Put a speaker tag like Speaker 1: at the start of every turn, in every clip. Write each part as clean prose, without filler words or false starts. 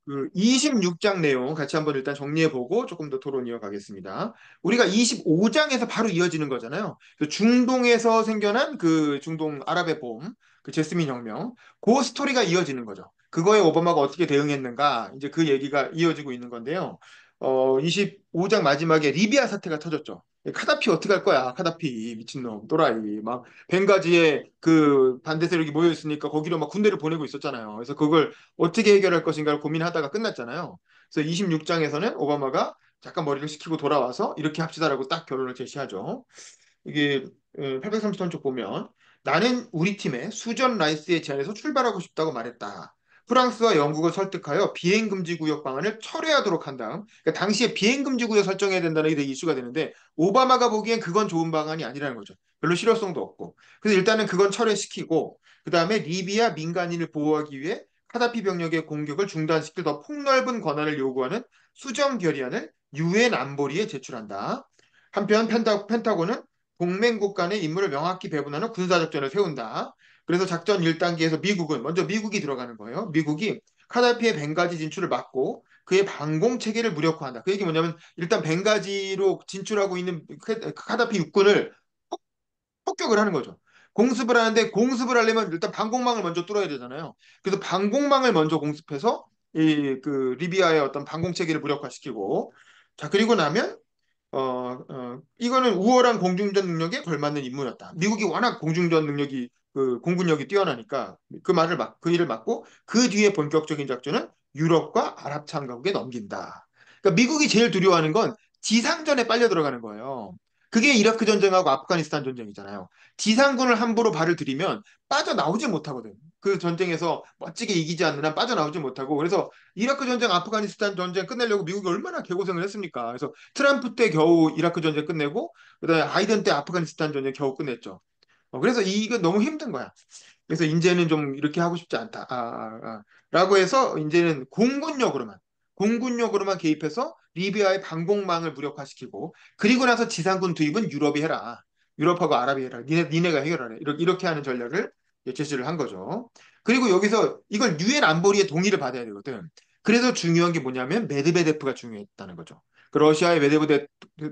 Speaker 1: 그 26장 내용 같이 한번 일단 정리해보고 조금 더 토론 이어가겠습니다. 우리가 25장에서 바로 이어지는 거잖아요. 그 중동에서 생겨난 그 중동 아랍의 봄, 그 제스민 혁명, 그 스토리가 이어지는 거죠. 그거에 오바마가 어떻게 대응했는가, 이제 그 얘기가 이어지고 있는 건데요. 25장 마지막에 리비아 사태가 터졌죠. 카다피 어떻게 할 거야? 카다피 미친놈, 또라이. 막 벵가지에 그 반대 세력이 모여 있으니까 거기로 막 군대를 보내고 있었잖아요. 그래서 그걸 어떻게 해결할 것인가를 고민하다가 끝났잖아요. 그래서 26장에서는 오바마가 잠깐 머리를 식히고 돌아와서 이렇게 합시다라고 딱 결론을 제시하죠. 이게 830톤 쪽 보면 나는 우리 팀에 수전 라이스의 제안에서 출발하고 싶다고 말했다. 프랑스와 영국을 설득하여 비행금지 구역 방안을 철회하도록 한 다음, 그러니까 당시에 비행금지 구역 설정해야 된다는 게 되게 이슈가 되는데 오바마가 보기엔 그건 좋은 방안이 아니라는 거죠. 별로 실효성도 없고. 그래서 일단은 그건 철회시키고 그 다음에 리비아 민간인을 보호하기 위해 카다피 병력의 공격을 중단시킬 더 폭넓은 권한을 요구하는 수정 결의안을 유엔 안보리에 제출한다. 한편 펜타곤은 동맹국 간의 임무를 명확히 배분하는 군사작전을 세운다. 그래서 작전 1단계에서 미국은 먼저 미국이 들어가는 거예요. 미국이 카다피의 벵가지 진출을 막고 그의 방공 체계를 무력화한다. 그 얘기 뭐냐면 일단 벵가지로 진출하고 있는 카다피 육군을 폭격을 하는 거죠. 공습을 하는데 공습을 하려면 일단 방공망을 먼저 뚫어야 되잖아요. 그래서 방공망을 먼저 공습해서 이 그 리비아의 어떤 방공 체계를 무력화시키고 자 그리고 나면 이거는 우월한 공중전 능력에 걸맞는 임무였다. 미국이 워낙 공중전 능력이 그 공군력이 뛰어나니까 그 일을 막고 그 뒤에 본격적인 작전은 유럽과 아랍 참가국에 넘긴다. 그러니까 미국이 제일 두려워하는 건 지상전에 빨려 들어가는 거예요. 그게 이라크 전쟁하고 아프가니스탄 전쟁이잖아요. 지상군을 함부로 발을 들이면 빠져나오지 못하거든. 그 전쟁에서 멋지게 이기지 않는 한 빠져나오지 못하고 그래서 이라크 전쟁, 아프가니스탄 전쟁 끝내려고 미국이 얼마나 개고생을 했습니까? 그래서 트럼프 때 겨우 이라크 전쟁 끝내고 그다음에 바이든 때 아프가니스탄 전쟁 겨우 끝냈죠. 그래서 이거 너무 힘든 거야. 그래서 이제는 좀 이렇게 하고 싶지 않다. 라고 해서 이제는 공군력으로만 개입해서 리비아의 방공망을 무력화시키고 그리고 나서 지상군 투입은 유럽이 해라. 유럽하고 아랍이 해라. 니네가 해결하래. 이렇게 하는 전략을 제시를 한 거죠. 그리고 여기서 이걸 유엔 안보리의 동의를 받아야 되거든. 그래서 중요한 게 뭐냐면 메드베데프가 중요했다는 거죠. 그 러시아의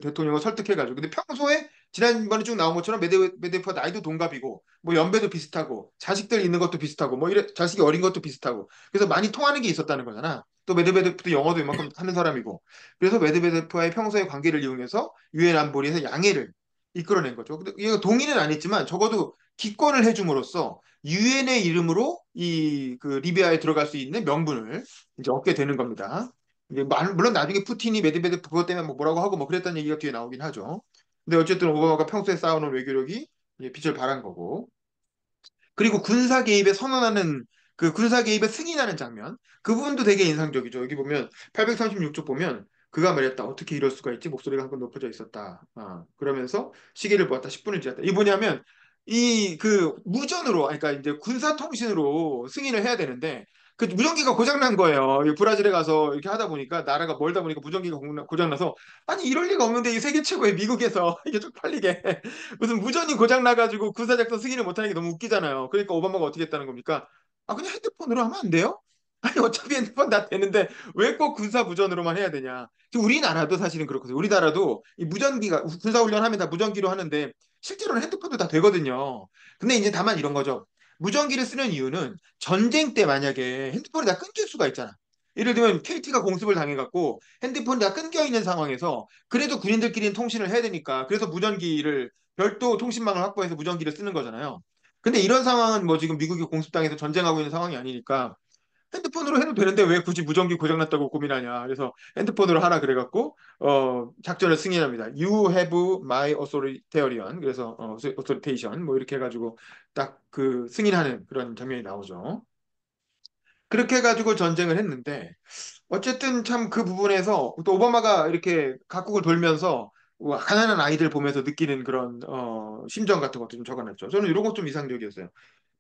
Speaker 1: 대통령을 설득해가지고. 근데 평소에 지난번에 쭉 나온 것처럼 메드베데프가 나이도 동갑이고 뭐 연배도 비슷하고 자식들 있는 것도 비슷하고 뭐 이래 자식이 어린 것도 비슷하고 그래서 많이 통하는 게 있었다는 거잖아. 또 메드베데프도 영어도 이만큼 하는 사람이고 그래서 메드베데프와의 평소의 관계를 이용해서 유엔 안보리에서 양해를 이끌어낸 거죠. 근데 이거 동의는 안 했지만 적어도 기권을 해줌으로써 유엔의 이름으로 이 그 리비아에 들어갈 수 있는 명분을 이제 얻게 되는 겁니다. 물론 나중에 푸틴이 메드베데프 그것 때문에 뭐 뭐라고 하고 뭐 그랬다는 얘기가 뒤에 나오긴 하죠. 근데 어쨌든 오바마가 평소에 쌓아놓은 외교력이 이제 빛을 발한 거고. 그리고 군사 개입에 선언하는 그 군사 개입에 승인하는 장면 그 부분도 되게 인상적이죠. 여기 보면 836쪽 보면 그가 말했다. 어떻게 이럴 수가 있지? 목소리가 한 번 높아져 있었다. 그러면서 시계를 보았다. 10분을 지났다. 이 뭐냐면 이 그 무전으로 그러니까 이제 군사 통신으로 승인을 해야 되는데 그 무전기가 고장 난 거예요. 이 브라질에 가서 이렇게 하다 보니까 나라가 멀다 보니까 무전기가 고장 나서 아니 이럴 리가 없는데 이 세계 최고의 미국에서 이게 쪽팔리게 무슨 무전이 고장 나가지고 군사작전 승인을 못하는 게 너무 웃기잖아요. 그러니까 오바마가 어떻게 했다는 겁니까? 그냥 핸드폰으로 하면 안 돼요? 아니 어차피 핸드폰 다 되는데 왜 꼭 군사 무전으로만 해야 되냐? 지금 우리나라도 사실은 그렇거든요. 우리나라도 이 무전기가 군사 훈련하면 다 무전기로 하는데 실제로는 핸드폰도 다 되거든요. 근데 이제 다만 이런 거죠. 무전기를 쓰는 이유는 전쟁 때 만약에 핸드폰이 다 끊길 수가 있잖아. 예를 들면 KT가 공습을 당해갖고 핸드폰이 다 끊겨 있는 상황에서 그래도 군인들끼리는 통신을 해야 되니까 그래서 무전기를 별도 통신망을 확보해서 무전기를 쓰는 거잖아요. 근데 이런 상황은 뭐 지금 미국이 공습당해서 전쟁하고 있는 상황이 아니니까 핸드폰으로 해도 되는데 왜 굳이 무전기 고장났다고 고민하냐. 그래서 핸드폰으로 하라 그래갖고 작전을 승인합니다. You have my authoritarian. 그래서 authorization 뭐 이렇게 해가지고 딱 그 승인하는 그런 장면이 나오죠. 그렇게 해가지고 전쟁을 했는데 어쨌든 참 그 부분에서 또 오바마가 이렇게 각국을 돌면서 가난한 아이들 보면서 느끼는 그런 심정 같은 것도 좀 적어놨죠. 저는 이런 것 좀 이상적이었어요.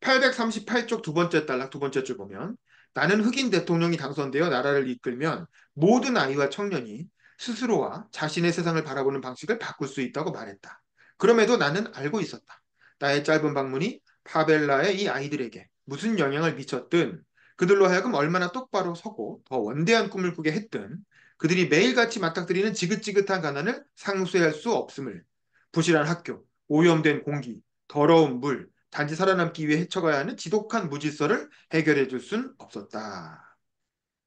Speaker 1: 838쪽 두 번째 단락 두 번째 줄 보면 나는 흑인 대통령이 당선되어 나라를 이끌면 모든 아이와 청년이 스스로와 자신의 세상을 바라보는 방식을 바꿀 수 있다고 말했다. 그럼에도 나는 알고 있었다. 나의 짧은 방문이 파벨라의 이 아이들에게 무슨 영향을 미쳤든 그들로 하여금 얼마나 똑바로 서고 더 원대한 꿈을 꾸게 했든 그들이 매일같이 맞닥뜨리는 지긋지긋한 가난을 상쇄할 수 없음을 부실한 학교, 오염된 공기, 더러운 물, 단지 살아남기 위해 헤쳐가야 하는 지독한 무질서를 해결해 줄 순 없었다.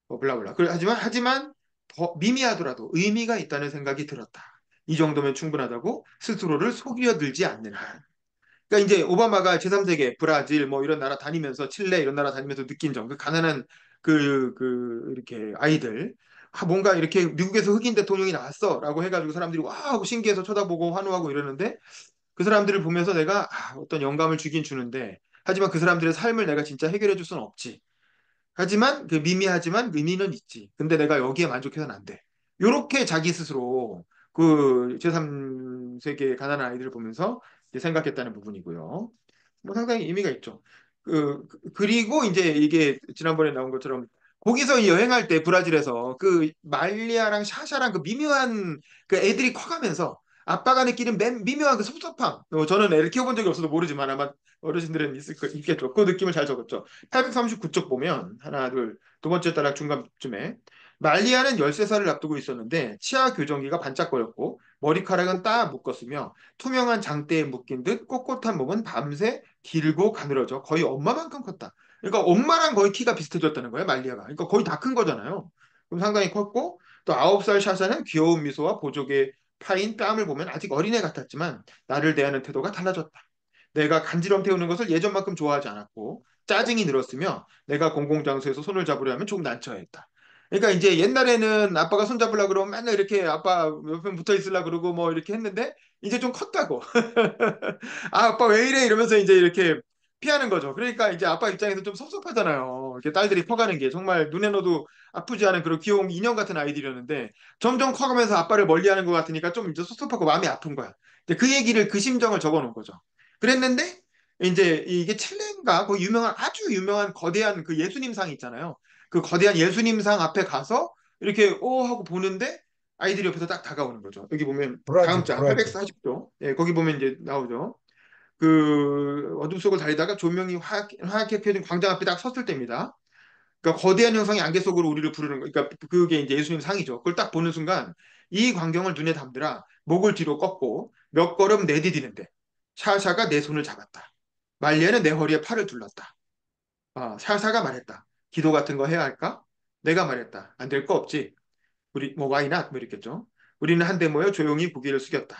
Speaker 1: 블라블라. 하지만 더 미미하더라도 의미가 있다는 생각이 들었다. 이 정도면 충분하다고 스스로를 속여 들지 않는 한. 그러니까 이제 오바마가 제3세계 브라질 뭐 이런 나라 다니면서 칠레 이런 나라 다니면서 느낀 점, 그 가난한 이렇게 아이들 뭔가 이렇게 미국에서 흑인 대통령이 나왔어라고 해가지고 사람들이 와 하고 신기해서 쳐다보고 환호하고 이러는데 그 사람들을 보면서 내가 어떤 영감을 주긴 주는데 하지만 그 사람들의 삶을 내가 진짜 해결해 줄 수는 없지. 하지만 그 미미하지만 의미는 있지. 근데 내가 여기에 만족해서는 안 돼. 요렇게 자기 스스로 그 제3세계 가난한 아이들을 보면서 이제 생각했다는 부분이고요. 뭐 상당히 의미가 있죠. 그리고 이제 이게 지난번에 나온 것처럼 거기서 여행할 때 브라질에서 그 말리아랑 샤샤랑 그 미묘한 그 애들이 커가면서 아빠가 느끼는 미묘한 그 섭섭함. 저는 애를 키워본 적이 없어서 모르지만 아마 어르신들은 있겠죠. 그 느낌을 잘 적었죠. 839쪽 보면 하나, 둘, 두 번째 단락 중간쯤에 말리아는 13살을 앞두고 있었는데 치아 교정기가 반짝거렸고 머리카락은 따 묶었으며 투명한 장대에 묶인 듯 꼿꼿한 몸은 밤새 길고 가늘어져 거의 엄마만큼 컸다. 그러니까 엄마랑 거의 키가 비슷해졌다는 거예요, 말리아가. 그러니까 거의 다 큰 거잖아요. 그럼 상당히 컸고 또 9살 샤샤는 귀여운 미소와 보조개 파인 뺨을 보면 아직 어린애 같았지만 나를 대하는 태도가 달라졌다. 내가 간지럼 태우는 것을 예전만큼 좋아하지 않았고 짜증이 늘었으며 내가 공공장소에서 손을 잡으려 하면 조금 난처했다. 그러니까 이제 옛날에는 아빠가 손 잡으려고 그러면 맨날 이렇게 아빠 옆에 붙어 있으려고 그러고 뭐 이렇게 했는데 이제 좀 컸다고. 아, 아빠 왜 이래? 이러면서 이제 이렇게 피하는 거죠. 그러니까 이제 아빠 입장에서 좀 섭섭하잖아요. 이렇게 딸들이 커가는 게 정말 눈에 넣어도 아프지 않은 그런 귀여운 인형 같은 아이들이었는데 점점 커가면서 아빠를 멀리하는 것 같으니까 좀 이제 섭섭하고 마음이 아픈 거야. 근데 그 얘기를 그 심정을 적어놓은 거죠. 그랬는데 이제 이게 칠레인가 그 유명한 아주 유명한 거대한 그 예수님상 있잖아요. 그 거대한 예수님상 앞에 가서 이렇게 오 하고 보는데 아이들이 옆에서 딱 다가오는 거죠. 여기 보면 다음
Speaker 2: 브라질,
Speaker 1: 장
Speaker 2: 브라질.
Speaker 1: 840조. 예, 거기 보면 이제 나오죠. 그 어둠 속을 달리다가 조명이 하얗게 켜진 광장 앞에 딱 섰을 때입니다. 그러니까 거대한 형상이 안개 속으로 우리를 부르는 거. 그러니까 그게 이제 예수님 상이죠. 그걸 딱 보는 순간 이 광경을 눈에 담들어 목을 뒤로 꺾고 몇 걸음 내디디는데 샤샤가 내 손을 잡았다. 말리에는 내 허리에 팔을 둘렀다. 샤샤가 말했다. 기도 같은 거 해야 할까? 내가 말했다. 안 될 거 없지. 우리 뭐 why not 뭐 이랬겠죠. 우리는 한데 모여 조용히 고개를 숙였다.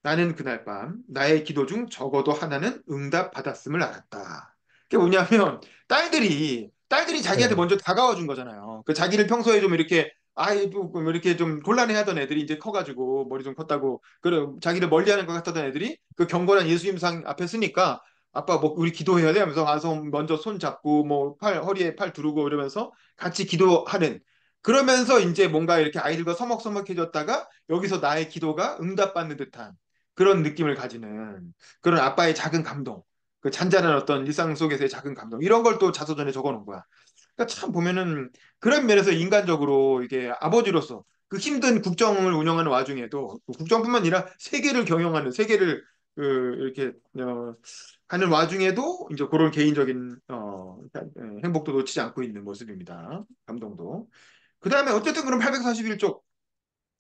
Speaker 1: 나는 그날 밤 나의 기도 중 적어도 하나는 응답받았음을 알았다. 그게 뭐냐면 딸들이 자기한테
Speaker 2: 네.
Speaker 1: 먼저 다가와 준 거잖아요. 그 자기를 평소에 좀 이렇게 아이고 뭐 이렇게 좀 곤란해하던 애들이 이제 커가지고 머리 좀 컸다고 그래 자기를 멀리하는 것 같았던 애들이 그 경건한 예수님상 앞에 서니까 아빠 뭐 우리 기도해야 돼 하면서 와서 먼저 손 잡고 뭐 허리에 팔 두르고 이러면서 같이 기도하는 그러면서 이제 뭔가 이렇게 아이들과 서먹서먹해졌다가 여기서 나의 기도가 응답받는 듯한 그런 느낌을 가지는 그런 아빠의 작은 감동, 그 잔잔한 어떤 일상 속에서의 작은 감동 이런 걸 또 자서전에 적어놓은 거야. 그러니까 참 보면은 그런 면에서 인간적으로 이게 아버지로서 그 힘든 국정을 운영하는 와중에도 국정뿐만 아니라 세계를 경영하는 세계를 이렇게 하는 와중에도 이제 그런 개인적인 행복도 놓치지 않고 있는 모습입니다. 감동도. 그 다음에 어쨌든 그럼 841쪽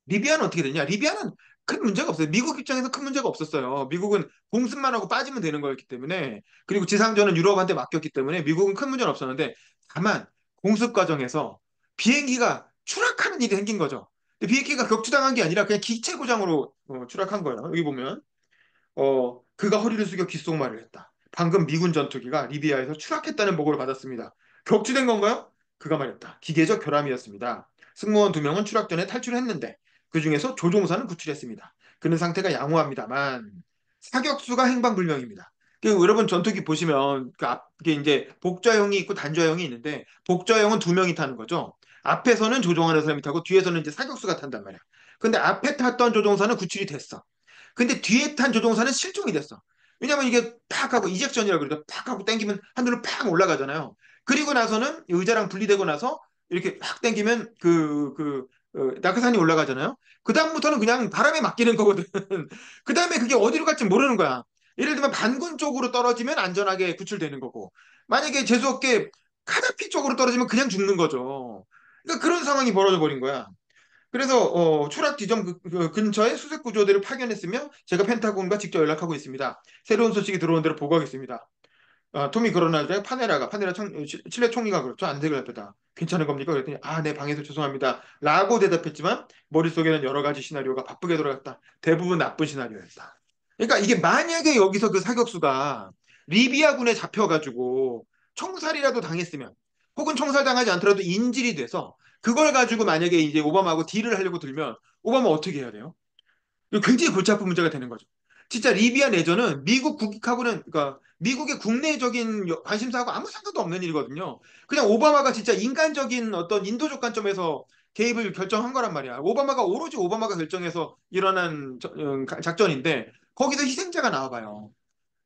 Speaker 1: 리비아는 어떻게 되냐? 리비아는 큰 문제가 없어요. 미국 입장에서 큰 문제가 없었어요. 미국은 공습만 하고 빠지면 되는 거였기 때문에 그리고 지상전은 유럽한테 맡겼기 때문에 미국은 큰 문제는 없었는데 다만 공습 과정에서 비행기가 추락하는 일이 생긴 거죠. 근데 비행기가 격추당한 게 아니라 그냥 기체 고장으로 추락한 거예요. 여기 보면 그가 허리를 숙여 귓속말을 했다. 방금 미군 전투기가 리비아에서 추락했다는 보고를 받았습니다. 격추된 건가요? 그가 말했다. 기계적 결함이었습니다. 승무원 2명은 추락 전에 탈출했는데 그중에서 조종사는 구출했습니다. 그는 상태가 양호합니다만 사격수가 행방불명입니다. 여러분 전투기 보시면 그 앞에 이제 복좌형이 있고 단좌형이 있는데 복좌형은 2명이 타는 거죠. 앞에서는 조종하는 사람이 타고 뒤에서는 이제 사격수가 탄단 말이야. 근데 앞에 탔던 조종사는 구출이 됐어. 근데 뒤에 탄 조종사는 실종이 됐어. 왜냐면 이게 팍 하고 이젝션이라고 그러죠. 팍 하고 당기면 하늘로 팍 올라가잖아요. 그리고 나서는 의자랑 분리되고 나서 이렇게 확 당기면 낙하산이 올라가잖아요. 그다음부터는 그냥 바람에 맡기는 거거든. 그다음에 그게 어디로 갈지 모르는 거야. 예를 들면 반군 쪽으로 떨어지면 안전하게 구출되는 거고. 만약에 재수없게 카다피 쪽으로 떨어지면 그냥 죽는 거죠. 그러니까 그런 상황이 벌어져 버린 거야. 그래서 추락 지점 그 근처에 수색 구조대를 파견했으며 제가 펜타곤과 직접 연락하고 있습니다. 새로운 소식이 들어온 대로 보고하겠습니다. 토미 그러나드의 파네라 칠레 총리가 그렇죠. 안색을 합니다. 괜찮은 겁니까? 그랬더니 네 방에서 죄송합니다. 라고 대답했지만 머릿속에는 여러 가지 시나리오가 바쁘게 돌아갔다. 대부분 나쁜 시나리오였다. 그러니까 이게 만약에 여기서 그 사격수가 리비아군에 잡혀가지고 총살이라도 당했으면 혹은 총살당하지 않더라도 인질이 돼서 그걸 가지고 만약에 이제 오바마하고 딜을 하려고 들면 오바마 어떻게 해야 돼요? 이거 굉장히 골치 아픈 문제가 되는 거죠. 진짜 리비아 내전은 미국 국익하고는 그러니까 미국의 국내적인 관심사하고 아무 상관도 없는 일이거든요. 그냥 오바마가 진짜 인간적인 어떤 인도적 관점에서 개입을 결정한 거란 말이야. 오바마가 오로지 오바마가 결정해서 일어난 작전인데 거기서 희생자가 나와봐요.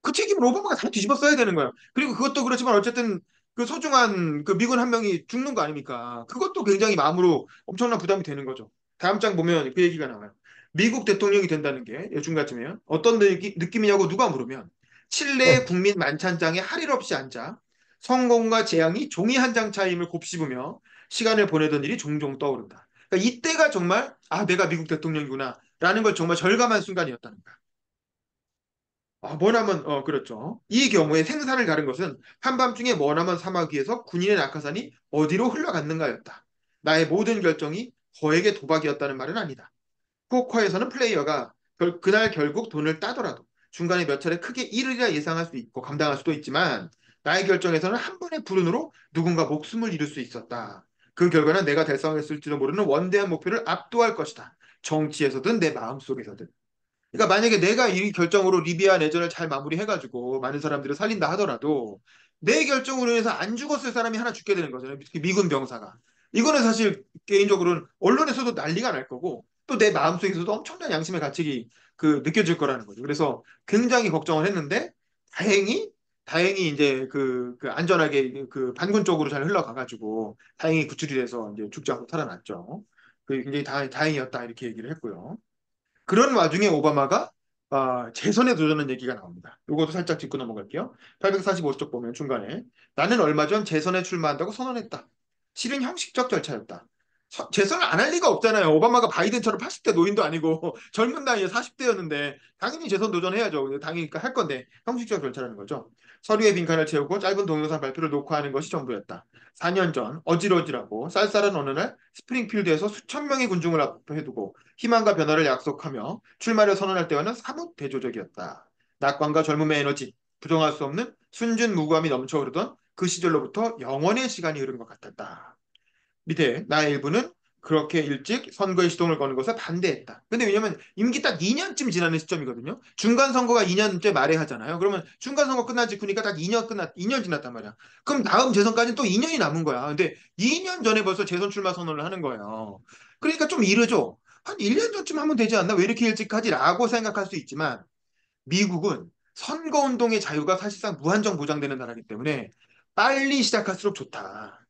Speaker 1: 그 책임을 오바마가 다 뒤집어 써야 되는 거예요. 그리고 그것도 그렇지만 어쨌든 그 소중한 그 미군 한 명이 죽는 거 아닙니까? 그것도 굉장히 마음으로 엄청난 부담이 되는 거죠. 다음 장 보면 그 얘기가 나와요. 미국 대통령이 된다는 게 요즘같으면 어떤 느낌이냐고 누가 물으면 칠레의 국민 만찬장에 할 일 없이 앉아 성공과 재앙이 종이 한 장 차이임을 곱씹으며 시간을 보내던 일이 종종 떠오른다. 그러니까 이때가 정말 내가 미국 대통령이구나 라는 걸 정말 절감한 순간이었다는 거야. 머나먼, 그렇죠. 이 경우에 생사를 가른 것은 한밤중에 머나먼 사막 위에서 군인의 낙하산이 어디로 흘러갔는가였다. 나의 모든 결정이 거액의 도박이었다는 말은 아니다. 포커에서는 플레이어가 그날 결국 돈을 따더라도 중간에 몇 차례 크게 잃으리라 예상할 수 있고 감당할 수도 있지만 나의 결정에서는 한 번의 불운으로 누군가 목숨을 잃을 수 있었다. 그 결과는 내가 달성했을지도 모르는 원대한 목표를 압도할 것이다. 정치에서든 내 마음속에서든. 그러니까 만약에 내가 이 결정으로 리비아 내전을 잘 마무리해가지고 많은 사람들을 살린다 하더라도 내 결정으로 인해서 안 죽었을 사람이 하나 죽게 되는 거잖아요. 특히 미군 병사가. 이거는 사실 개인적으로는 언론에서도 난리가 날 거고 또 내 마음속에서도 엄청난 양심의 가책이 느껴질 거라는 거죠. 그래서 굉장히 걱정을 했는데 다행히 이제 안전하게 그 반군 쪽으로 잘 흘러가가지고 다행히 구출이 돼서 이제 죽지 않고 살아났죠. 굉장히 다행이었다 이렇게 얘기를 했고요. 그런 와중에 오바마가 재선에 도전한 얘기가 나옵니다. 이것도 살짝 짚고 넘어갈게요. 845쪽 보면 중간에 나는 얼마 전 재선에 출마한다고 선언했다. 실은 형식적 절차였다. 재선을 안 할 리가 없잖아요. 오바마가 바이든처럼 80대 노인도 아니고 젊은 나이에 40대였는데 당연히 재선 도전해야죠. 당연히 할 건데 형식적 절차라는 거죠. 서류에 빈칸을 채우고 짧은 동영상 발표를 녹화하는 것이 전부였다. 4년 전 어질어질하고 쌀쌀한 어느 날 스프링필드에서 수천 명의 군중을 앞에 두고 희망과 변화를 약속하며 출마를 선언할 때와는 사뭇 대조적이었다. 낙관과 젊음의 에너지, 부정할 수 없는 순진무구함이 넘쳐흐르던 그 시절로부터 영원의 시간이 흐른 것 같았다. 밑에 나의 일부는 그렇게 일찍 선거에 시동을 거는 것에 반대했다. 근데 왜냐면 임기 딱 2년쯤 지나는 시점이거든요. 중간 선거가 2년째 말에 하잖아요. 그러면 중간 선거 끝난 직후니까 딱 2년 지났단 말이야. 그럼 다음 재선까지는 또 2년이 남은 거야. 근데 2년 전에 벌써 재선 출마 선언을 하는 거예요. 그러니까 좀 이르죠. 한 1년 전쯤 하면 되지 않나? 왜 이렇게 일찍 하지라고 생각할 수 있지만 미국은 선거운동의 자유가 사실상 무한정 보장되는 나라이기 때문에 빨리 시작할수록 좋다.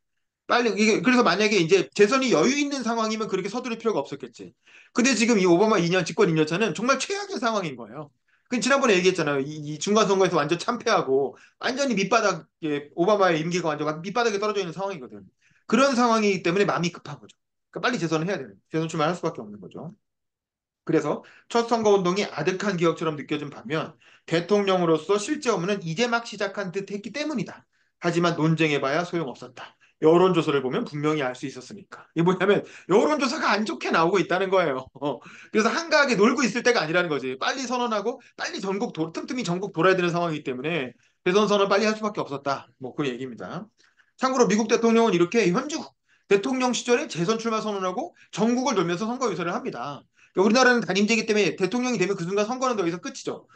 Speaker 1: 빨리 이게 그래서 만약에 이제 재선이 여유 있는 상황이면 그렇게 서두를 필요가 없었겠지. 근데 지금 이 오바마 2년 집권 2년 차는 정말 최악의 상황인 거예요. 그 지난번에 얘기했잖아요. 이 중간 선거에서 완전 참패하고 완전히 밑바닥에 오바마의 임기가 완전 밑바닥에 떨어져 있는 상황이거든. 그런 상황이기 때문에 마음이 급한 거죠. 그러니까 빨리 재선을 해야 되는. 재선 출마할 수밖에 없는 거죠. 그래서 첫 선거운동이 아득한 기억처럼 느껴진 반면 대통령으로서 실제 업무는 이제 막 시작한 듯 했기 때문이다. 하지만 논쟁해봐야 소용없었다. 여론조사를 보면 분명히 알 수 있었으니까. 이게 뭐냐면 여론조사가 안 좋게 나오고 있다는 거예요. 그래서 한가하게 놀고 있을 때가 아니라는 거지. 빨리 선언하고 빨리 틈틈이 전국 돌아야 되는 상황이기 때문에 대선 선언 빨리 할 수밖에 없었다. 뭐 그 얘기입니다. 참고로 미국 대통령은 이렇게 현직 대통령 시절에 재선 출마 선언하고 전국을 돌면서 선거 유세를 합니다. 그러니까 우리나라는 단임제이기 때문에 대통령이 되면 그 순간 선거는 더 이상 끝이죠.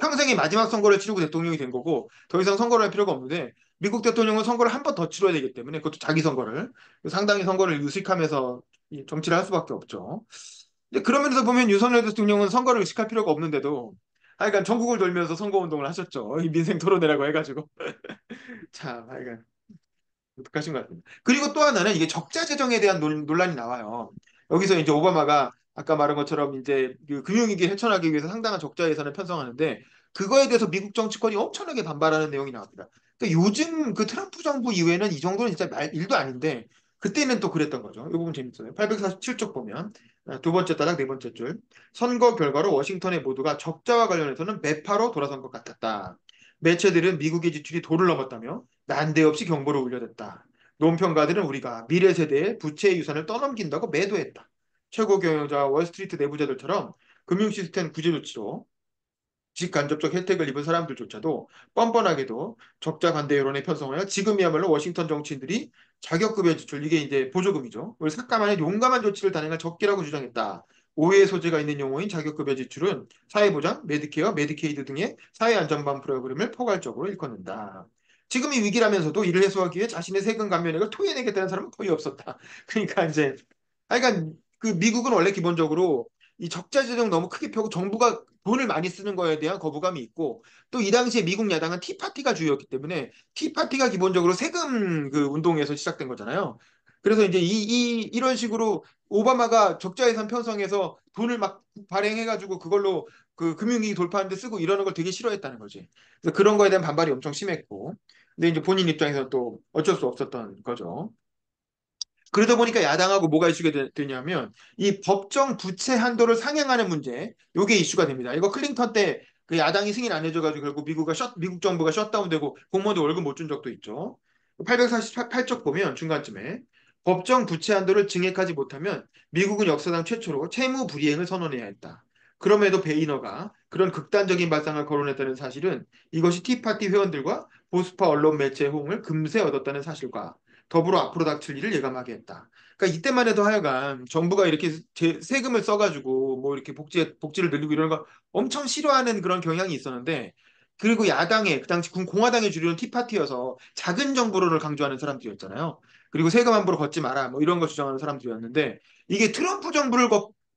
Speaker 1: 평생의 마지막 선거를 치르고 대통령이 된 거고 더 이상 선거를 할 필요가 없는데 미국 대통령은 선거를 한 번 더 치러야 되기 때문에 그것도 자기 선거를 상당히 선거를 의식하면서 정치를 할 수밖에 없죠. 근데 그런 면에서 보면 윤석열 대통령은 선거를 의식할 필요가 없는데도 하여간 전국을 돌면서 선거 운동을 하셨죠. 이 민생 토론회라고 해가지고. 자, 하여간 독하신 것 같습니다. 그리고 또 하나는 이게 적자 재정에 대한 논란이 나와요. 여기서 이제 오바마가 아까 말한 것처럼 이제 그 금융위기 헤쳐나가기 위해서 상당한 적자 예산을 편성하는데 그거에 대해서 미국 정치권이 엄청나게 반발하는 내용이 나옵니다. 그러니까 요즘 그 트럼프 정부 이후에는 이 정도는 진짜 일도 아닌데 그때는 또 그랬던 거죠. 이 부분 재밌어요. 847쪽 보면 두 번째 따락 네 번째 줄. 선거 결과로 워싱턴의 모두가 적자와 관련해서는 매파로 돌아선 것 같았다. 매체들은 미국의 지출이 도를 넘었다며 난데없이 경보를 울려댔다. 논평가들은 우리가 미래 세대의 부채의 유산을 떠넘긴다고 매도했다. 최고 경영자 월스트리트 내부자들처럼 금융 시스템 구제 조치로 직간접적 혜택을 입은 사람들조차도 뻔뻔하게도 적자 반대 여론에 편성하여 지금이야말로 워싱턴 정치인들이 자격급여 지출, 이게 이제 보조금이죠. 을 삭감하는 용감한 조치를 단행한 적기라고 주장했다. 오해의 소지가 있는 용어인 자격급여 지출은 사회보장, 메디케어, 메디케이드 등의 사회안전망 프로그램을 포괄적으로 일컫는다. 지금 이 위기라면서도 이를 해소하기 위해 자신의 세금 감면액을 토해내겠다는 사람은 거의 없었다. 그러니까 이제, 그러니까 그 미국은 원래 기본적으로 이 적자 재정 너무 크게 펴고 정부가 돈을 많이 쓰는 거에 대한 거부감이 있고 또 이 당시에 미국 야당은 티파티가 주였기 때문에 티파티가 기본적으로 세금 그 운동에서 시작된 거잖아요. 그래서 이제 이런 식으로 오바마가 적자 예산 편성해서 돈을 막 발행해가지고 그걸로 그 금융위기 돌파하는 데 쓰고 이러는 걸 되게 싫어했다는 거지. 그래서 그런 거에 대한 반발이 엄청 심했고 근데 이제 본인 입장에서는 또 어쩔 수 없었던 거죠. 그러다 보니까 야당하고 뭐가 이슈가 되냐면 이 법정 부채 한도를 상향하는 문제, 요게 이슈가 됩니다. 이거 클린턴 때 그 야당이 승인 안 해줘가지고 결국 미국 정부가 셧다운되고 공무원들 월급 못 준 적도 있죠. 848쪽 보면 중간쯤에 법정 부채 한도를 증액하지 못하면 미국은 역사상 최초로 채무 불이행을 선언해야 했다. 그럼에도 베이너가 그런 극단적인 발상을 거론했다는 사실은 이것이 티파티 회원들과 보수파 언론 매체의 호응을 금세 얻었다는 사실과 더불어 앞으로 닥칠 일을 예감하게 했다. 그러니까 이때만 해도 하여간 정부가 이렇게 세금을 써가지고 뭐 이렇게 복지를 늘리고 이런 거 엄청 싫어하는 그런 경향이 있었는데 그리고 야당의 그 당시 공화당의 주류는 티파티여서 작은 정부론을 강조하는 사람들이었잖아요. 그리고 세금 함부로 걷지 마라 뭐 이런 거 주장하는 사람들이었는데 이게 트럼프 정부를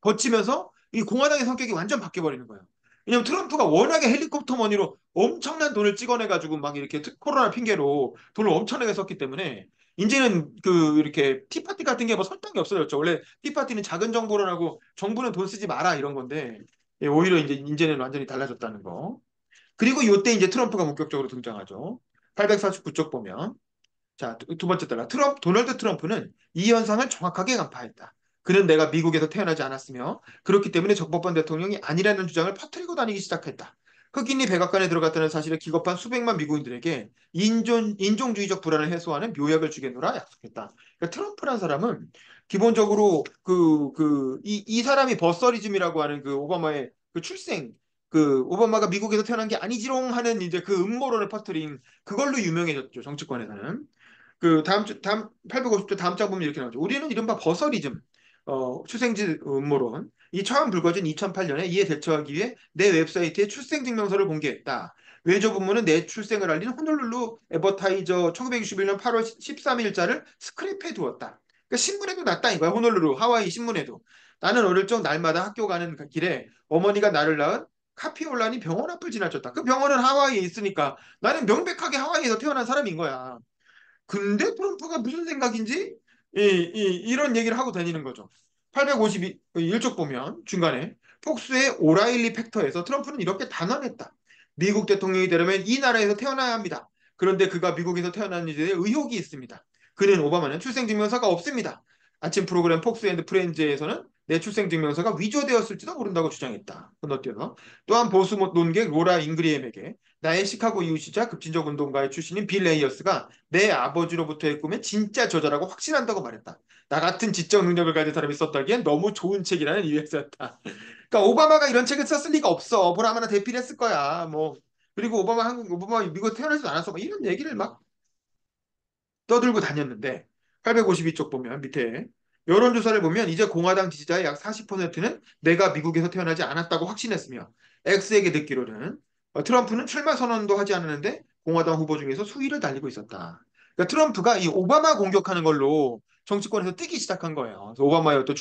Speaker 1: 거치면서 이 공화당의 성격이 완전 바뀌어버리는 거예요. 왜냐면 트럼프가 워낙에 헬리콥터 머니로 엄청난 돈을 찍어내가지고 막 이렇게 코로나 핑계로 돈을 엄청나게 썼기 때문에 이제는 그 이렇게 티파티 같은 게 뭐 설탕이 없어졌죠. 원래 티파티는 작은 정보론하고 정부는 돈 쓰지 마라 이런 건데 예, 오히려 이제는 완전히 달라졌다는 거. 그리고 이때 이제 트럼프가 본격적으로 등장하죠. 849쪽 보면 자, 두 번째 달라. 도널드 트럼프는 이 현상을 정확하게 간파했다. 그는 내가 미국에서 태어나지 않았으며 그렇기 때문에 적법한 대통령이 아니라는 주장을 퍼뜨리고 다니기 시작했다. 흑인이 백악관에 들어갔다는 사실에 기겁한 수백만 미국인들에게 인종주의적 불안을 해소하는 묘약을 주겠노라 약속했다. 그러니까 트럼프란 사람은 기본적으로 이 사람이 버서리즘이라고 하는 그 오바마의 그 출생 그 오바마가 미국에서 태어난 게 아니지롱 하는 이제 그 음모론을 퍼뜨린 그걸로 유명해졌죠. 정치권에서는. 그 다음 850조 다음 장 보면 이렇게 나오죠. 우리는 이른바 버서리즘, 출생지 음모론. 이 처음 불거진 2008년에 이에 대처하기 위해 내 웹사이트에 출생증명서를 공개했다. 외조 부문은 내 출생을 알리는 호놀룰루 에버타이저 1961년 8월 13일자를 스크랩해 두었다. 그러니까 신문에도 났다 이거야. 호놀룰루 하와이 신문에도. 나는 어릴 적 날마다 학교 가는 길에 어머니가 나를 낳은 카피올란이 병원 앞을 지나쳤다. 그 병원은 하와이에 있으니까 나는 명백하게 하와이에서 태어난 사람인 거야. 근데 트럼프가 무슨 생각인지 이런 얘기를 하고 다니는 거죠. 851쪽 보면 중간에 폭스의 오라일리 팩터에서 트럼프는 이렇게 단언했다. 미국 대통령이 되려면 이 나라에서 태어나야 합니다. 그런데 그가 미국에서 태어난 일에 의혹이 있습니다. 그는 오바마는 출생증명서가 없습니다. 아침 프로그램 폭스 앤드 프렌즈에서는 내 출생증명서가 위조되었을지도 모른다고 주장했다. 건너뛰어서 또한 보수 논객 로라 잉그리엠에게 나의 시카고 이웃이자 급진적 운동가의 출신인 빌 레이어스가 내 아버지로부터의 꿈의 진짜 저자라고 확신한다고 말했다. 나 같은 지적 능력을 가진 사람이 썼다기엔 너무 좋은 책이라는 이유였었다. 그러니까 오바마가 이런 책을 썼을 리가 없어. 보라마나 대피를 했을 거야. 뭐 그리고 오바마 미국 태어나지도 않았어. 막 이런 얘기를 막 떠들고 다녔는데 852쪽 보면 밑에 여론조사를 보면 이제 공화당 지지자의 약 40%는 내가 미국에서 태어나지 않았다고 확신했으며 X에게 듣기로는 트럼프는 출마 선언도 하지 않았는데 공화당 후보 중에서 수위를 달리고 있었다. 그러니까 트럼프가 이 오바마 공격하는 걸로 정치권에서 뜨기 시작한 거예요. 그래서 오바마의 어떤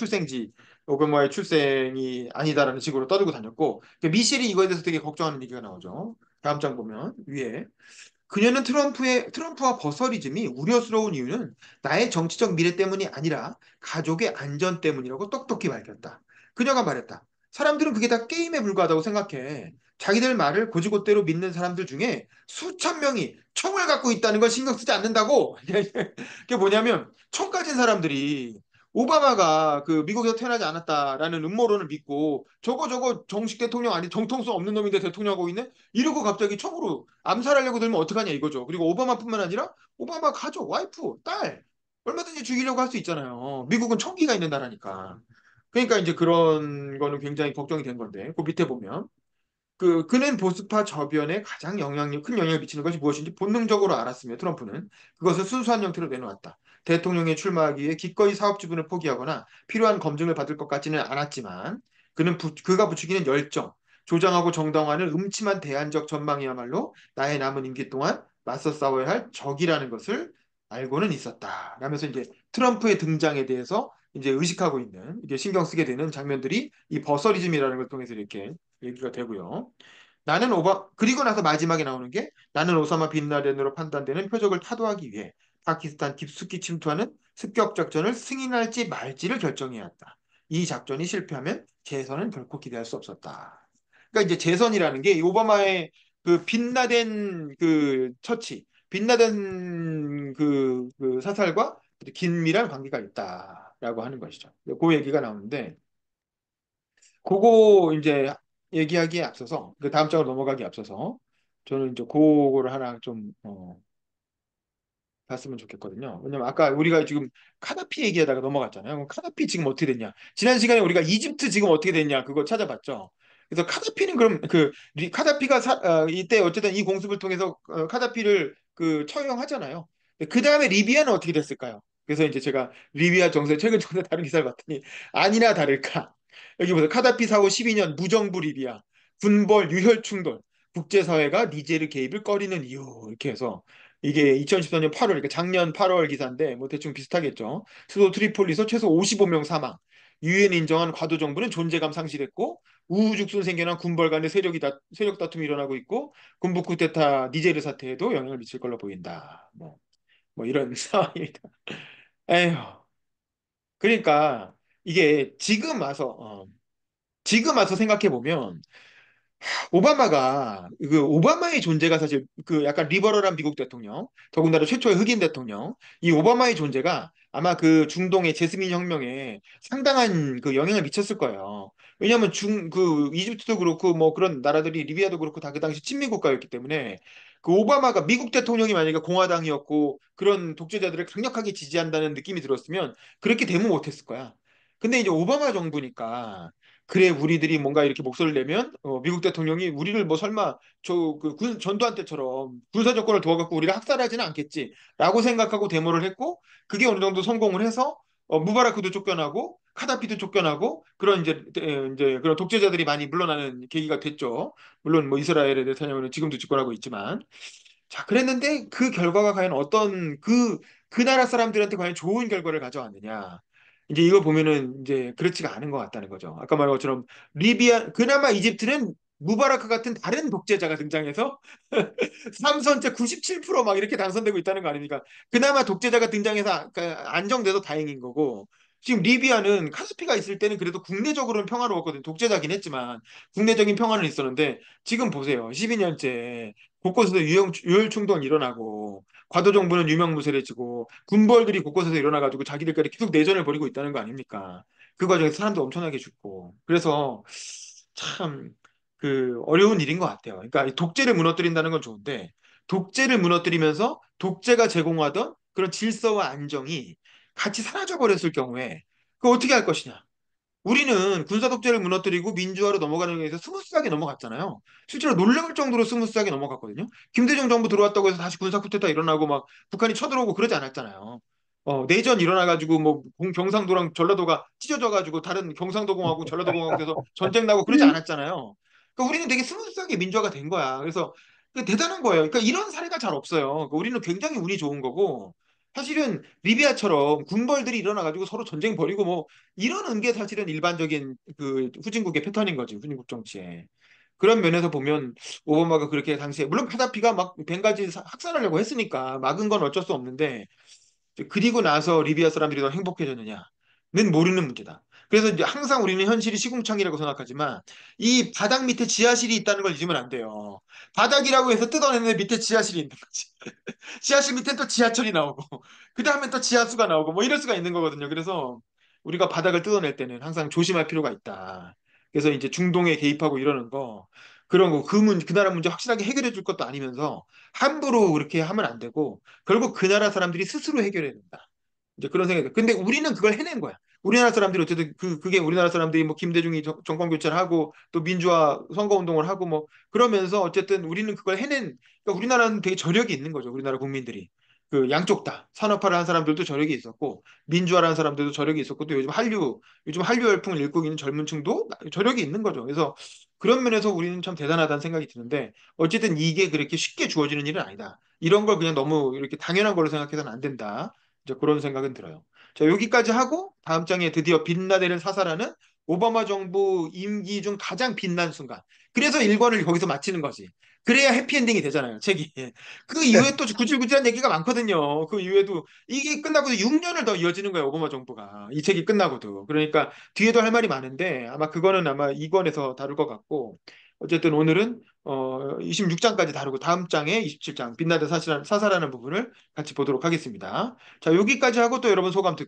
Speaker 1: 오바마의 출생이 아니다라는 식으로 떠들고 다녔고 미셸이 이거에 대해서 되게 걱정하는 얘기가 나오죠. 다음 장 보면 위에 그녀는 트럼프와 버서리즘이 우려스러운 이유는 나의 정치적 미래 때문이 아니라 가족의 안전 때문이라고 똑똑히 밝혔다. 그녀가 말했다. 사람들은 그게 다 게임에 불과하다고 생각해. 자기들 말을 고지고대로 믿는 사람들 중에 수천 명이 총을 갖고 있다는 걸 신경 쓰지 않는다고. 그게 뭐냐면 총 가진 사람들이 오바마가 그 미국에서 태어나지 않았다라는 음모론을 믿고 저거 정식 대통령 아니 정통성 없는 놈인데 대통령하고 있네? 이러고 갑자기 총으로 암살하려고 들면 어떡하냐 이거죠. 그리고 오바마뿐만 아니라 오바마 가족, 와이프, 딸 얼마든지 죽이려고 할 수 있잖아요. 미국은 총기가 있는 나라니까. 그러니까 이제 그런 거는 굉장히 걱정이 된 건데 그 밑에 보면 그는 보수파 저변에 가장 큰 영향을 미치는 것이 무엇인지 본능적으로 알았으며 트럼프는 그것을 순수한 형태로 내놓았다. 대통령에 출마하기 위해 기꺼이 사업 지분을 포기하거나 필요한 검증을 받을 것 같지는 않았지만 그가 부추기는 열정, 조장하고 정당화하는 음침한 대안적 전망이야말로 나의 남은 임기 동안 맞서 싸워야 할 적이라는 것을 알고는 있었다. 라면서 이제 트럼프의 등장에 대해서 이제 의식하고 있는 이게 신경 쓰게 되는 장면들이 이 버서리즘이라는 걸 통해서 이렇게 얘기가 되고요. 그리고 나서 마지막에 나오는 게 나는 오사마 빈 라덴으로 판단되는 표적을 타도하기 위해 파키스탄 깊숙이 침투하는 습격 작전을 승인할지 말지를 결정해야 한다. 이 작전이 실패하면 재선은 결코 기대할 수 없었다. 그러니까 이제 재선이라는 게 오바마의 그 빈라덴 그 처치, 빈라덴 그 사살과 긴밀한 관계가 있다라고 하는 것이죠. 그 얘기가 나오는데 그거 이제 얘기하기에 앞서서 그 다음 장으로 넘어가기에 앞서서 저는 이제 그거를 하나 좀 봤으면 좋겠거든요. 왜냐면 아까 우리가 지금 카다피 얘기하다가 넘어갔잖아요. 그럼 카다피 지금 어떻게 됐냐? 지난 시간에 우리가 이집트 지금 어떻게 됐냐? 그거 찾아봤죠. 그래서 카다피는 그럼 카다피가 이때 어쨌든 이 공습을 통해서 카다피를 그 처형하잖아요. 그 다음에 리비아는 어떻게 됐을까요? 그래서 이제 제가 리비아 정세 최근 정세 다른 기사를 봤더니 아니나 다를까 여기 보세요. 카다피 사후 12년 무정부 리비아 군벌 유혈 충돌 국제사회가 니제르 개입을 꺼리는 이유 이렇게 해서 이게 2014년 8월, 그러니까 작년 8월 기사인데 뭐 대충 비슷하겠죠. 수도 트리폴리에서 최소 55명 사망. 유엔 인정한 과도 정부는 존재감 상실했고 우후죽순 생겨난 군벌 간의 세력 다툼이 일어나고 있고 군부 쿠데타 니제르 사태에도 영향을 미칠 걸로 보인다. 뭐 이런 상황입니다. 에휴. 그러니까 이게 지금 와서 생각해 보면 오바마의 존재가 사실 그 약간 리버럴한 미국 대통령, 더군다나 최초의 흑인 대통령, 이 오바마의 존재가 아마 그 중동의 제스민 혁명에 상당한 그 영향을 미쳤을 거예요. 왜냐하면 그 이집트도 그렇고 뭐 그런 나라들이 리비아도 그렇고 다 그 당시 친미 국가였기 때문에 그 오바마가 미국 대통령이 만약에 공화당이었고 그런 독재자들을 강력하게 지지한다는 느낌이 들었으면 그렇게 대모 못했을 거야. 근데 이제 오바마 정부니까 그래 우리들이 뭔가 이렇게 목소리를 내면 미국 대통령이 우리를 뭐 설마 저 그 전두환 때처럼 군사 정권을 도와갖고 우리를 학살하지는 않겠지라고 생각하고 데모를 했고 그게 어느 정도 성공을 해서 무바라크도 쫓겨나고 카다피도 쫓겨나고 그런 이제 그런 독재자들이 많이 물러나는 계기가 됐죠. 물론 뭐 이스라엘의 네타냐후는 지금도 집권하고 있지만 자, 그랬는데 그 결과가 과연 어떤 그 나라 사람들한테 과연 좋은 결과를 가져왔느냐. 이제 이거 보면은 이제 그렇지가 않은 것 같다는 거죠. 아까 말한 것처럼 그나마 이집트는 무바라크 같은 다른 독재자가 등장해서 삼선제 97%막 이렇게 당선되고 있다는 거 아닙니까? 그나마 독재자가 등장해서 안정돼서 다행인 거고. 지금 리비아는 카스피가 있을 때는 그래도 국내적으로는 평화로웠거든요. 독재자긴 했지만 국내적인 평화는 있었는데 지금 보세요. 12년째 곳곳에서 유혈 충동이 일어나고 과도 정부는 유명무실해지고 군벌들이 곳곳에서 일어나가지고 자기들끼리 계속 내전을 벌이고 있다는 거 아닙니까? 그 과정에서 사람도 엄청나게 죽고 그래서 참 그 어려운 일인 것 같아요. 그러니까 이 독재를 무너뜨린다는 건 좋은데 독재를 무너뜨리면서 독재가 제공하던 그런 질서와 안정이 같이 사라져 버렸을 경우에 그 어떻게 할 것이냐? 우리는 군사 독재를 무너뜨리고 민주화로 넘어가는 데에서 스무스하게 넘어갔잖아요. 실제로 놀라울 정도로 스무스하게 넘어갔거든요. 김대중 정부 들어왔다고 해서 다시 군사 쿠데타 일어나고 막 북한이 쳐들어오고 그러지 않았잖아요. 내전 일어나가지고 뭐 경상도랑 전라도가 찢어져가지고 다른 경상도공화국, 전라도공화국 돼서 전쟁 나고 그러지 않았잖아요. 그러니까 우리는 되게 스무스하게 민주화가 된 거야. 그래서 대단한 거예요. 그러니까 이런 사례가 잘 없어요. 그러니까 우리는 굉장히 운이 좋은 거고 사실은 리비아처럼 군벌들이 일어나가지고 서로 전쟁 벌이고 뭐 이러는 게 사실은 일반적인 그 후진국의 패턴인 거지, 후진국 정치에. 그런 면에서 보면 오바마가 그렇게 당시에 물론 카다피가 막 벵가지 학살하려고 했으니까 막은 건 어쩔 수 없는데 그리고 나서 리비아 사람들이 더 행복해졌느냐? 모르는 문제다. 그래서 이제 항상 우리는 현실이 시궁창이라고 생각하지만 이 바닥 밑에 지하실이 있다는 걸 잊으면 안 돼요. 바닥이라고 해서 뜯어내는데 밑에 지하실이 있는 거지. 지하실 밑에 또 지하철이 나오고 그 다음에 또 지하수가 나오고 뭐 이럴 수가 있는 거거든요. 그래서 우리가 바닥을 뜯어낼 때는 항상 조심할 필요가 있다. 그래서 이제 중동에 개입하고 이러는 거 그런 거 그 나라 문제 확실하게 해결해 줄 것도 아니면서 함부로 그렇게 하면 안 되고 결국 그 나라 사람들이 스스로 해결해야 된다. 이제 그런 생각이 들어요. 근데 우리는 그걸 해낸 거야. 우리나라 사람들이 어쨌든 그게 우리나라 사람들이 뭐 김대중이 정권 교체를 하고 또 민주화 선거 운동을 하고 뭐 그러면서 어쨌든 우리는 그걸 해낸 그러니까 우리나라는 되게 저력이 있는 거죠. 우리나라 국민들이. 그 양쪽 다 산업화를 한 사람들도 저력이 있었고 민주화를 한 사람들도 저력이 있었고 또 요즘 한류 열풍을 일고 있는 젊은 층도 저력이 있는 거죠. 그래서 그런 면에서 우리는 참 대단하다는 생각이 드는데 어쨌든 이게 그렇게 쉽게 주어지는 일은 아니다. 이런 걸 그냥 너무 이렇게 당연한 걸로 생각해서는 안 된다. 이제 그런 생각은 들어요. 자, 여기까지 하고 다음 장에 드디어 빛나데를 사살하는 오바마 정부 임기 중 가장 빛난 순간. 그래서 일권을 거기서 마치는 거지. 그래야 해피엔딩이 되잖아요, 책이. 그 이후에 또 구질구질한 얘기가 많거든요. 그 이후에도 이게 끝나고도 6년을 더 이어지는 거예요, 오바마 정부가. 이 책이 끝나고도. 그러니까 뒤에도 할 말이 많은데 아마 그거는 아마 2권에서 다룰 것 같고 어쨌든 오늘은 26장까지 다루고 다음 장에 27장 빛나데 사살하는 부분을 같이 보도록 하겠습니다. 자, 여기까지 하고 또 여러분 소감 듣고